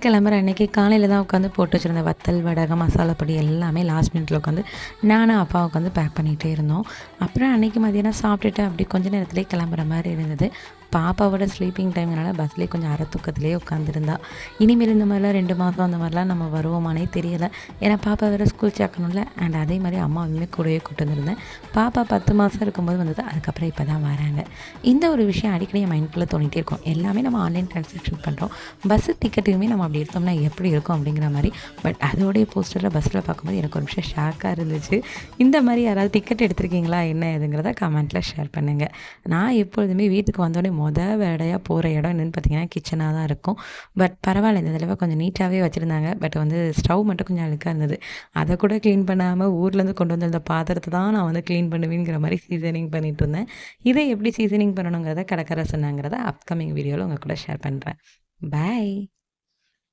கிளம்புற அன்னைக்கு காலையில் தான் உட்காந்து போட்டு வச்சுருந்த வத்தல் வடகம் மசாலா பொடி எல்லாமே லாஸ்ட் மினிட்ல உட்காந்து நானும் அப்பா உட்காந்து பேக் பண்ணிகிட்டே இருந்தோம். அப்புறம் அன்றைக்கி மதியானம் சாப்பிட்டுட்டு அப்படி கொஞ்சம் நேரத்துலேயே கிளம்புற மாதிரி இருந்தது. பாப்பாவோட ஸ்லீப்பிங் டைம்னால பஸ்லேயே கொஞ்சம் அரை தூக்கத்துலேயே உட்காந்துருந்தா. இனிமேல் இந்த மாதிரிலாம் 2 மாதம் அந்த மாதிரிலாம் நம்ம வருவோமானே தெரியலை. ஏன்னா பாப்பா வேறு ஸ்கூல் சேர்க்கணும்ல. அண்ட் அதே மாதிரி அம்மாவுமே கூடவே கூட்டு வந்துருந்தேன். பாப்பா 10 மாதம் இருக்கும்போது வந்தது. அதுக்கப்புறம் இப்போ தான் வராங்க. இந்த ஒரு விஷயம் அடிக்கடி என் மைண்டுக்குள்ளே தோணிகிட்டே இருக்கும். எல்லாமே நம்ம ஆன்லைன் ட்ரான்சாக்ஷன் பண்ணுறோம். பஸ்ஸு டிக்கெட்டுமே நம்ம அப்படி எடுத்தோம்னா எப்படி இருக்கும் அப்படிங்கிற மாதிரி. பட் அதோடைய போஸ்டரில் பஸ்ஸில் பார்க்கும்போது எனக்கு ஒரு நிமிஷம் ஷாக்காக இருந்துச்சு. இந்த மாதிரி யாராவது டிக்கெட் எடுத்திருக்கீங்களா என்ன ஏதுங்கிறத கமெண்ட்டில் ஷேர் பண்ணுங்கள். நான் எப்பொழுதுமே வீட்டுக்கு வந்தோடனே வேலையாக போகிற இடம் என்னென்னு பார்த்தீங்கன்னா கிச்சனாக தான் இருக்கும். பட் பரவாயில்ல, இந்த தடவை கொஞ்சம் நீட்டாகவே வச்சுருந்தாங்க. பட் வந்து ஸ்டவ் மட்டும் கொஞ்சம் அழுக்காக இருந்தது. அதை கூட க்ளீன் பண்ணாமல் ஊர்லேருந்து கொண்டு வந்திருந்த பாத்திரத்தை தான் நான் வந்து க்ளீன் பண்ணுவேங்கிற மாதிரி சீசனிங் பண்ணிகிட்டு இருந்தேன். இதை எப்படி சீசனிங் பண்ணணுங்கிறத கடைக்காரர் சொன்னாங்கிறத அப்கமிங் வீடியோவில் உங்கள் கூட ஷேர் பண்ணுறேன். பாய்.